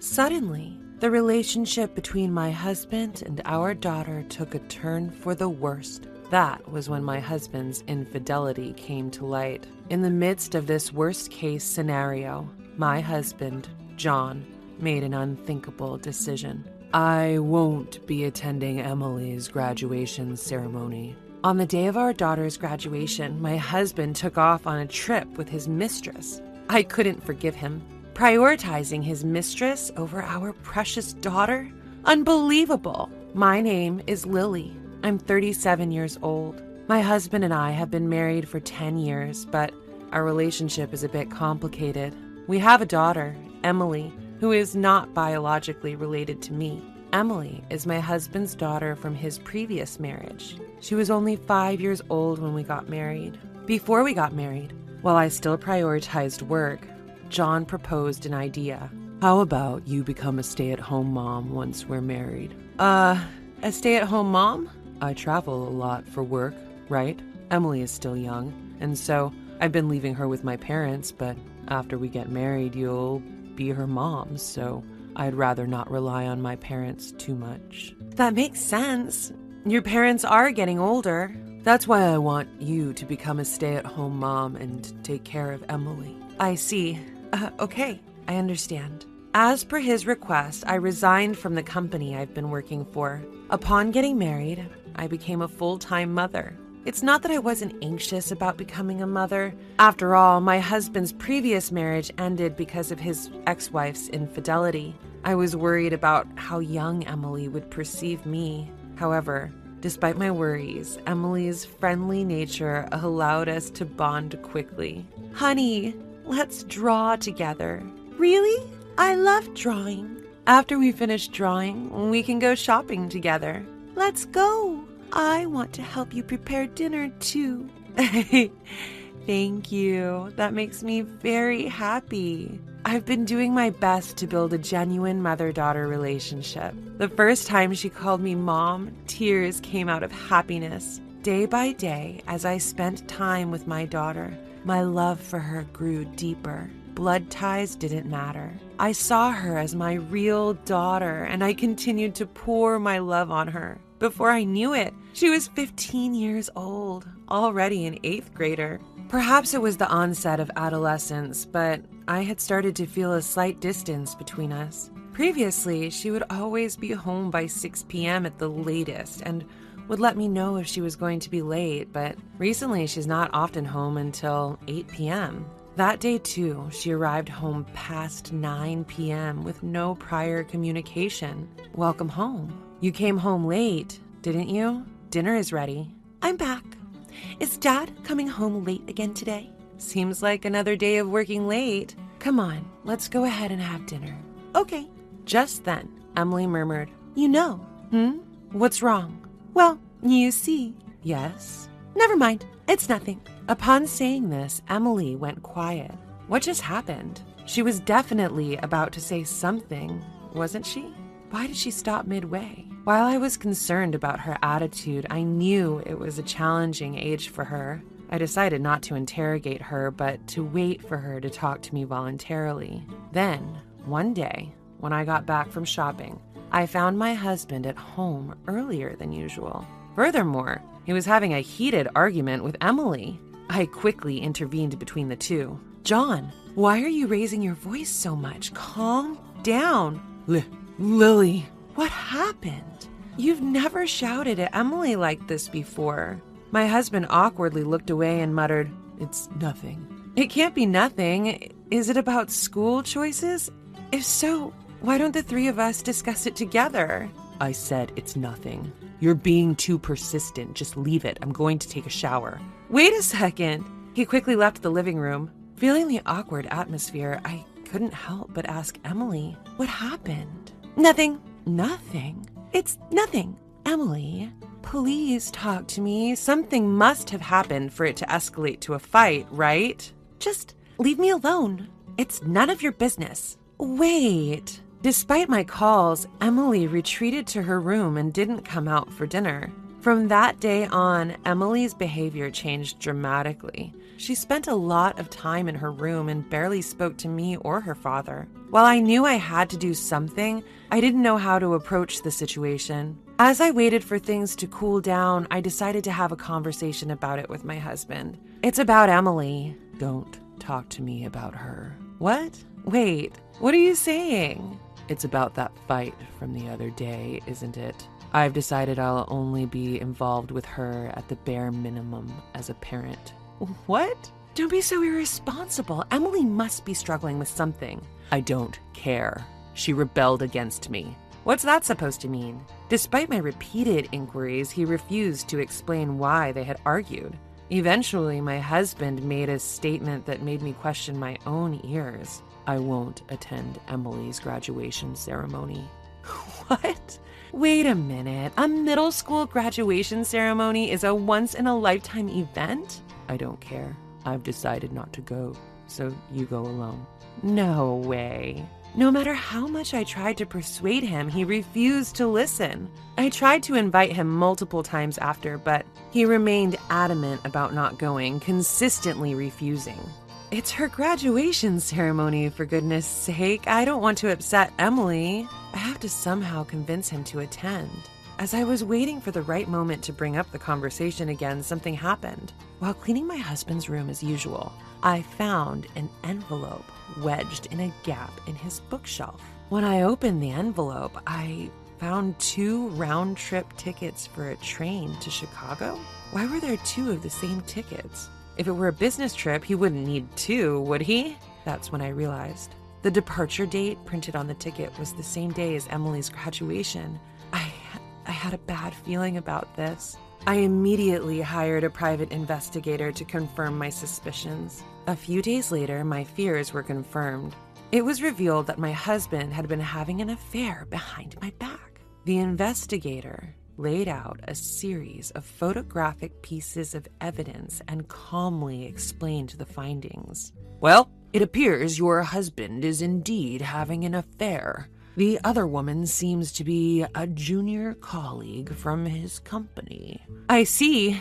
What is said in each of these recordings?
Suddenly, the relationship between my husband and our daughter took a turn for the worst. That was when my husband's infidelity came to light. In the midst of this worst-case scenario, my husband, John, made an unthinkable decision. I won't be attending Emily's graduation ceremony. On the day of our daughter's graduation, my husband took off on a trip with his mistress. I couldn't forgive him. Prioritizing his mistress over our precious daughter? Unbelievable! My name is Lily. I'm 37 years old. My husband and I have been married for 10 years, but our relationship is a bit complicated. We have a daughter, Emily, who is not biologically related to me. Emily is my husband's daughter from his previous marriage. She was only 5 years old when we got married. Before we got married, while I still prioritized work, John proposed an idea. How about you become a stay-at-home mom once we're married? A stay-at-home mom? I travel a lot for work, right? Emily is still young, and so I've been leaving her with my parents, but after we get married, you'll be her mom, so I'd rather not rely on my parents too much. That makes sense. Your parents are getting older. That's why I want you to become a stay-at-home mom and take care of Emily. I see. Okay, I understand. As per his request, I resigned from the company I've been working for. Upon getting married, I became a full-time mother. It's not that I wasn't anxious about becoming a mother. After all, my husband's previous marriage ended because of his ex-wife's infidelity. I was worried about how young Emily would perceive me. However, despite my worries, Emily's friendly nature allowed us to bond quickly. Honey, let's draw together. Really? I love drawing. After we finish drawing, we can go shopping together. Let's go. I want to help you prepare dinner too. Thank you. That makes me very happy. I've been doing my best to build a genuine mother-daughter relationship. The first time she called me mom, tears came out of happiness. Day by day, as I spent time with my daughter, my love for her grew deeper. Blood ties didn't matter. I saw her as my real daughter, and I continued to pour my love on her. Before I knew it, she was 15 years old, already an 8th grader. Perhaps it was the onset of adolescence, but I had started to feel a slight distance between us. Previously, she would always be home by 6 p.m. at the latest and would let me know if she was going to be late, but recently she's not often home until 8 p.m. That day, too, she arrived home past 9 p.m. with no prior communication. Welcome home. You came home late, didn't you? Dinner is ready. I'm back. Is Dad coming home late again today? Seems like another day of working late. Come on, let's go ahead and have dinner. Okay. Just then, Emily murmured, You know. What's wrong? Well, you see. Yes? Never mind. It's nothing. Upon saying this, Emily went quiet. What just happened? She was definitely about to say something, wasn't she? Why did she stop midway? While I was concerned about her attitude, I knew it was a challenging age for her. I decided not to interrogate her, but to wait for her to talk to me voluntarily. Then, one day, when I got back from shopping, I found my husband at home earlier than usual. Furthermore, he was having a heated argument with Emily. I quickly intervened between the two. John, why are you raising your voice so much? Calm down. Lily, what happened? You've never shouted at Emily like this before. My husband awkwardly looked away and muttered, It's nothing. It can't be nothing. Is it about school choices? If so, why don't the three of us discuss it together? I said it's nothing. You're being too persistent. Just leave it. I'm going to take a shower. Wait a second. He quickly left the living room. Feeling the awkward atmosphere, I couldn't help but ask Emily, what happened? Nothing. Nothing? It's nothing. Emily, please talk to me. Something must have happened for it to escalate to a fight, right? Just leave me alone. It's none of your business. Wait. Despite my calls, Emily retreated to her room and didn't come out for dinner. From that day on, Emily's behavior changed dramatically. She spent a lot of time in her room and barely spoke to me or her father. While I knew I had to do something, I didn't know how to approach the situation. As I waited for things to cool down, I decided to have a conversation about it with my husband. It's about Emily. Don't talk to me about her. What? Wait, what are you saying? It's about that fight from the other day, isn't it? I've decided I'll only be involved with her at the bare minimum as a parent. What? Don't be so irresponsible. Emily must be struggling with something. I don't care. She rebelled against me. What's that supposed to mean? Despite my repeated inquiries, he refused to explain why they had argued. Eventually, my husband made a statement that made me question my own ears. I won't attend Emily's graduation ceremony. What? Wait a minute. A middle school graduation ceremony is a once-in-a-lifetime event? I don't care. I've decided not to go, so you go alone. No way. No matter how much I tried to persuade him, he refused to listen. I tried to invite him multiple times after, but he remained adamant about not going, consistently refusing. It's her graduation ceremony, for goodness sake. I don't want to upset Emily. I have to somehow convince him to attend. As I was waiting for the right moment to bring up the conversation again, something happened. While cleaning my husband's room as usual, I found an envelope wedged in a gap in his bookshelf. When I opened the envelope, I found 2 round-trip tickets for a train to Chicago. Why were there 2 of the same tickets? If it were a business trip, he wouldn't need 2, would he? That's when I realized. The departure date printed on the ticket was the same day as Emily's graduation. I had a bad feeling about this. I immediately hired a private investigator to confirm my suspicions. A few days later, my fears were confirmed. It was revealed that my husband had been having an affair behind my back. The investigator laid out a series of photographic pieces of evidence and calmly explained the findings. Well, it appears your husband is indeed having an affair. The other woman seems to be a junior colleague from his company. I see.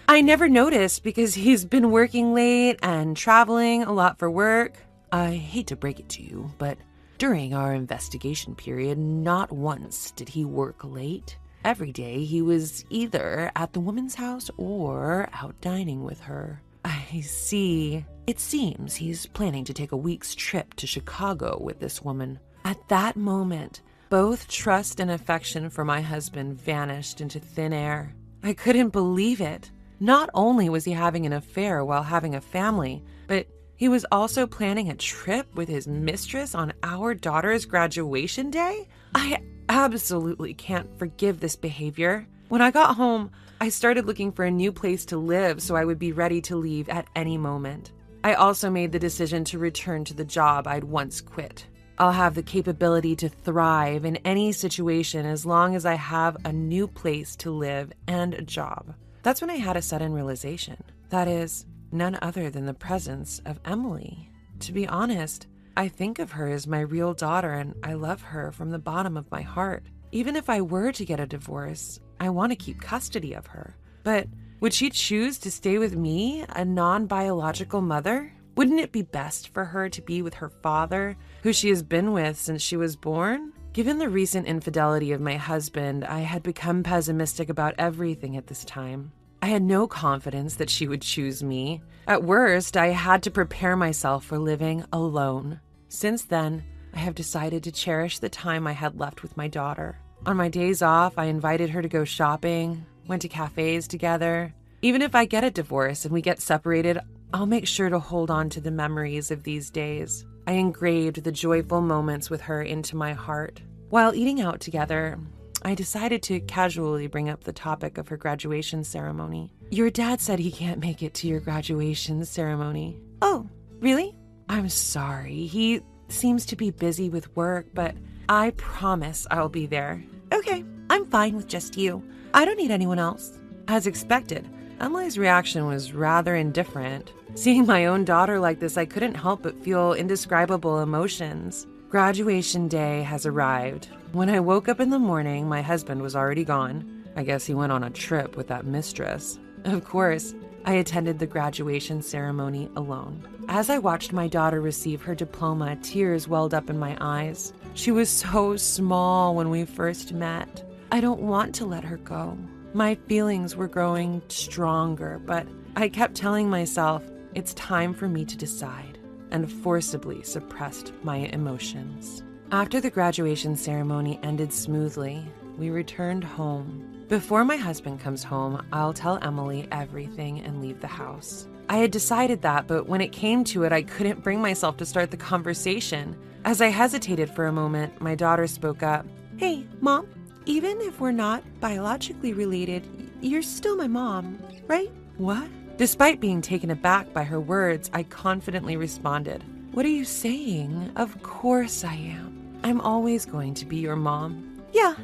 I never noticed because he's been working late and traveling a lot for work. I hate to break it to you, but during our investigation period, not once did he work late. Every day he was either at the woman's house or out dining with her. I see. It seems he's planning to take a week's trip to Chicago with this woman. At that moment, both trust and affection for my husband vanished into thin air. I couldn't believe it. Not only was he having an affair while having a family, but he was also planning a trip with his mistress on our daughter's graduation day? I absolutely can't forgive this behavior. When I got home, I started looking for a new place to live so I would be ready to leave at any moment. I also made the decision to return to the job I'd once quit. I'll have the capability to thrive in any situation as long as I have a new place to live and a job. That's when I had a sudden realization. That is, none other than the presence of Emily. To be honest, I think of her as my real daughter and I love her from the bottom of my heart. Even if I were to get a divorce, I want to keep custody of her. But would she choose to stay with me, a non-biological mother? Wouldn't it be best for her to be with her father, who she has been with since she was born? Given the recent infidelity of my husband, I had become pessimistic about everything at this time. I had no confidence that she would choose me. At worst, I had to prepare myself for living alone. Since then, I have decided to cherish the time I had left with my daughter. On my days off, I invited her to go shopping, went to cafes together. Even if I get a divorce and we get separated, I'll make sure to hold on to the memories of these days. I engraved the joyful moments with her into my heart. While eating out together, I decided to casually bring up the topic of her graduation ceremony. Your dad said he can't make it to your graduation ceremony. Oh, really? I'm sorry. He seems to be busy with work, but I promise I'll be there. Okay, I'm fine with just you. I don't need anyone else. As expected, Emily's reaction was rather indifferent. Seeing my own daughter like this, I couldn't help but feel indescribable emotions. Graduation day has arrived. When I woke up in the morning, my husband was already gone. I guess he went on a trip with that mistress. Of course, I attended the graduation ceremony alone. As I watched my daughter receive her diploma, tears welled up in my eyes. She was so small when we first met. I don't want to let her go. My feelings were growing stronger, but I kept telling myself it's time for me to decide, and forcibly suppressed my emotions. After the graduation ceremony ended smoothly, we returned home. Before my husband comes home, I'll tell Emily everything and leave the house. I had decided that, but when it came to it, I couldn't bring myself to start the conversation. As I hesitated for a moment, my daughter spoke up. "Hey, Mom, even if we're not biologically related, you're still my mom, right?" "What?" Despite being taken aback by her words, I confidently responded, "What are you saying? Of course I am. I'm always going to be your mom." "Yeah,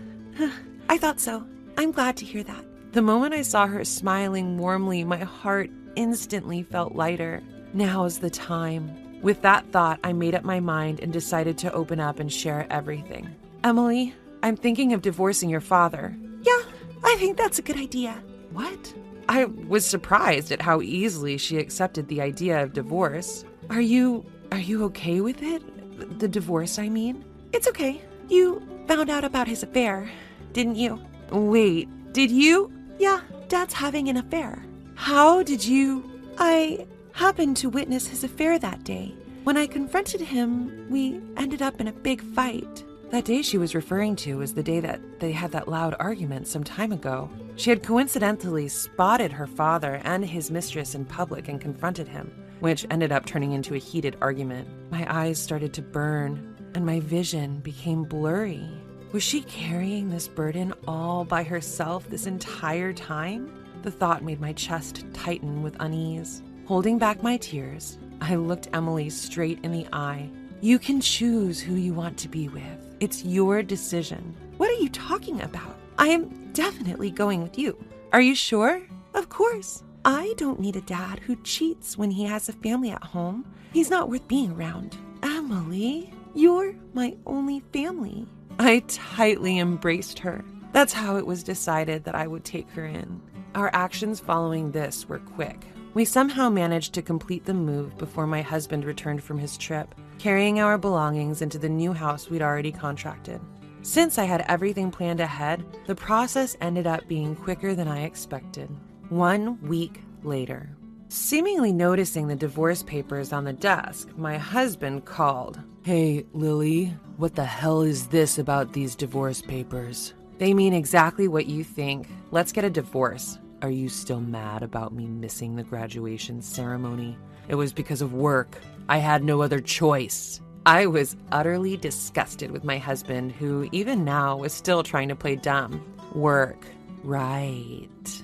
I thought so. I'm glad to hear that." The moment I saw her smiling warmly, my heart instantly felt lighter. Now's the time. With that thought, I made up my mind and decided to open up and share everything. "Emily, I'm thinking of divorcing your father." "Yeah, I think that's a good idea." "What?" I was surprised at how easily she accepted the idea of divorce. Are you okay with it? The divorce, I mean?" "It's okay. You found out about his affair, didn't you?" "Wait, did you?" "Yeah, Dad's having an affair." "How did you?" "I happened to witness his affair that day. When I confronted him, we ended up in a big fight." That day she was referring to was the day that they had that loud argument some time ago. She had coincidentally spotted her father and his mistress in public and confronted him, which ended up turning into a heated argument. My eyes started to burn, and my vision became blurry. Was she carrying this burden all by herself this entire time? The thought made my chest tighten with unease. Holding back my tears, I looked Emily straight in the eye. "You can choose who you want to be with. It's your decision." "What are you talking about? I am definitely going with you." "Are you sure?" "Of course. I don't need a dad who cheats when he has a family at home. He's not worth being around." "Emily, you're my only family." I tightly embraced her. That's how it was decided that I would take her in. Our actions following this were quick. We somehow managed to complete the move before my husband returned from his trip, carrying our belongings into the new house we'd already contracted. Since I had everything planned ahead, the process ended up being quicker than I expected. 1 week later, seemingly noticing the divorce papers on the desk, my husband called. "Hey, Lily, what the hell is this about these divorce papers?" "They mean exactly what you think. Let's get a divorce." "Are you still mad about me missing the graduation ceremony?" "It was because of work. I had no other choice." I was utterly disgusted with my husband, who even now was still trying to play dumb. "Work. Right.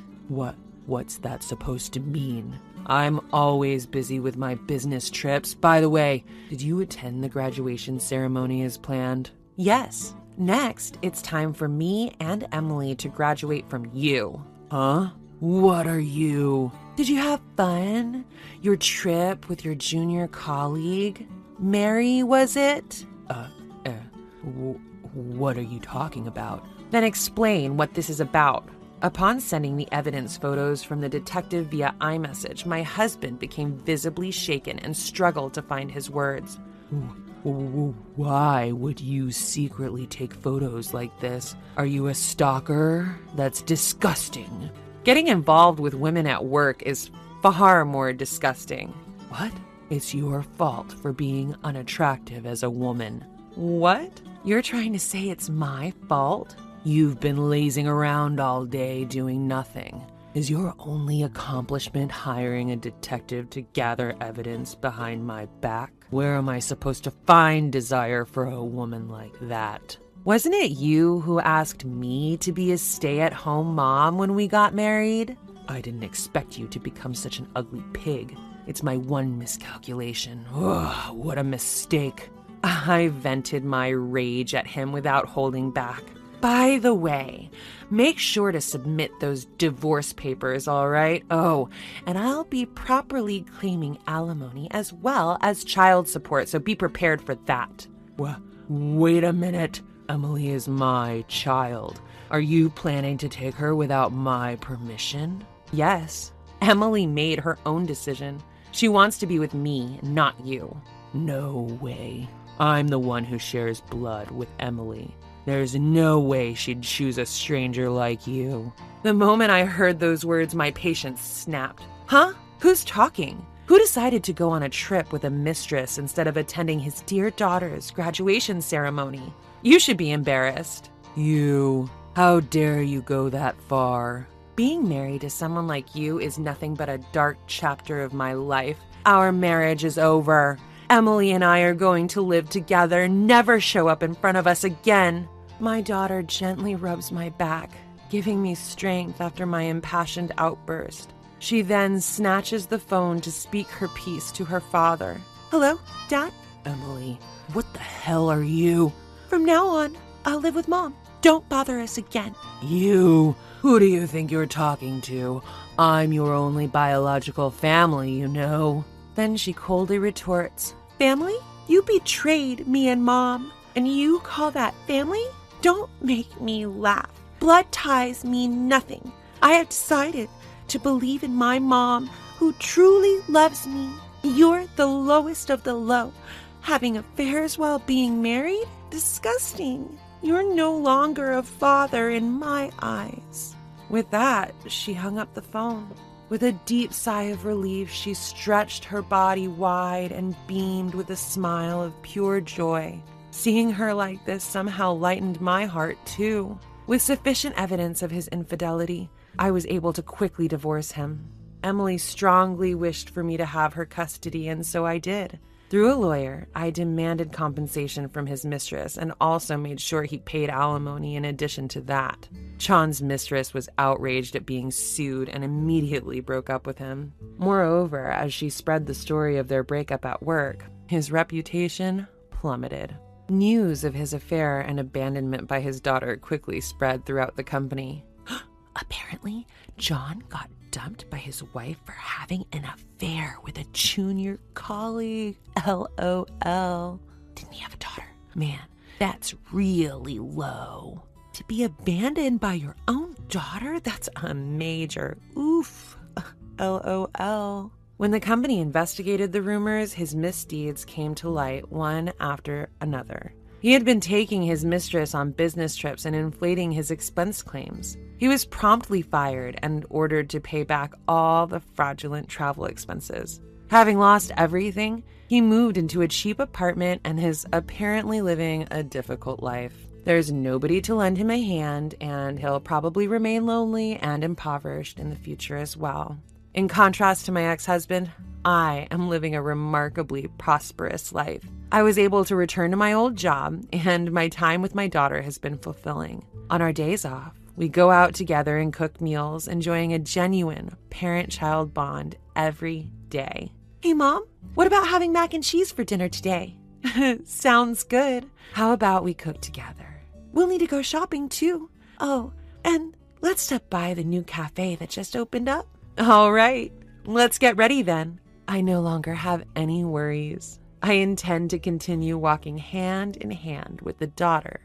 What's that supposed to mean? I'm always busy with my business trips. By the way, did you attend the graduation ceremony as planned?" "Yes. Next, it's time for me and Emily to graduate from you." "Huh? What are you?" "Did you have fun? Your trip with your junior colleague? Mary, was it?" What are you talking about?" "Then explain what this is about." Upon sending the evidence photos from the detective via iMessage, my husband became visibly shaken and struggled to find his words. "Why would you secretly take photos like this? Are you a stalker? That's disgusting." "Getting involved with women at work is far more disgusting." "What? It's your fault for being unattractive as a woman." "What? You're trying to say it's my fault?" "You've been lazing around all day doing nothing. Is your only accomplishment hiring a detective to gather evidence behind my back? Where am I supposed to find desire for a woman like that?" "Wasn't it you who asked me to be a stay-at-home mom when we got married?" "I didn't expect you to become such an ugly pig. It's my one miscalculation. Ugh, what a mistake." I vented my rage at him without holding back. "By the way, make sure to submit those divorce papers, all right? Oh, and I'll be properly claiming alimony as well as child support, so be prepared for that." "Wait a minute. Emily is my child. Are you planning to take her without my permission? Yes. Emily made her own decision. She wants to be with me, not you. No way. I'm the one who shares blood with Emily. There's no way she'd choose a stranger like you. The moment I heard those words, my patience snapped. Huh? Who's talking? Who decided to go on a trip with a mistress instead of attending his dear daughter's graduation ceremony? You should be embarrassed. You. How dare you go that far? Being married to someone like you is nothing but a dark chapter of my life. Our marriage is over. Emily and I are going to live together, never show up in front of us again. My daughter gently rubs my back, giving me strength after my impassioned outburst. She then snatches the phone to speak her piece to her father. Hello, Dad? Emily, what the hell are you? From now on, I'll live with Mom. Don't bother us again. You? Who do you think you're talking to? I'm your only biological family, you know. Then she coldly retorts, Family? You betrayed me and Mom, and you call that family? Don't make me laugh. Blood ties mean nothing. I have decided to believe in my mom, who truly loves me. You're the lowest of the low. Having affairs while being married? Disgusting. You're no longer a father in my eyes. With that, she hung up the phone. With a deep sigh of relief, she stretched her body wide and beamed with a smile of pure joy. Seeing her like this somehow lightened my heart, too. With sufficient evidence of his infidelity, I was able to quickly divorce him. Emily strongly wished for me to have her custody, and so I did. Through a lawyer, I demanded compensation from his mistress and also made sure he paid alimony in addition to that. Chan's mistress was outraged at being sued and immediately broke up with him. Moreover, as she spread the story of their breakup at work, his reputation plummeted. News of his affair and abandonment by his daughter quickly spread throughout the company. Apparently, John got dumped by his wife for having an affair with a junior colleague. LOL. Didn't he have a daughter? Man, that's really low. To be abandoned by your own daughter? That's a major oof. LOL. When the company investigated the rumors, his misdeeds came to light one after another. He had been taking his mistress on business trips and inflating his expense claims. He was promptly fired and ordered to pay back all the fraudulent travel expenses. Having lost everything, he moved into a cheap apartment and is apparently living a difficult life. There's nobody to lend him a hand, and he'll probably remain lonely and impoverished in the future as well. In contrast to my ex-husband, I am living a remarkably prosperous life. I was able to return to my old job, and my time with my daughter has been fulfilling. On our days off, we go out together and cook meals, enjoying a genuine parent-child bond every day. Hey, Mom, what about having mac and cheese for dinner today? Sounds good. How about we cook together? We'll need to go shopping, too. Oh, and let's stop by the new cafe that just opened up. All right, let's get ready then. I no longer have any worries. I intend to continue walking hand in hand with the daughter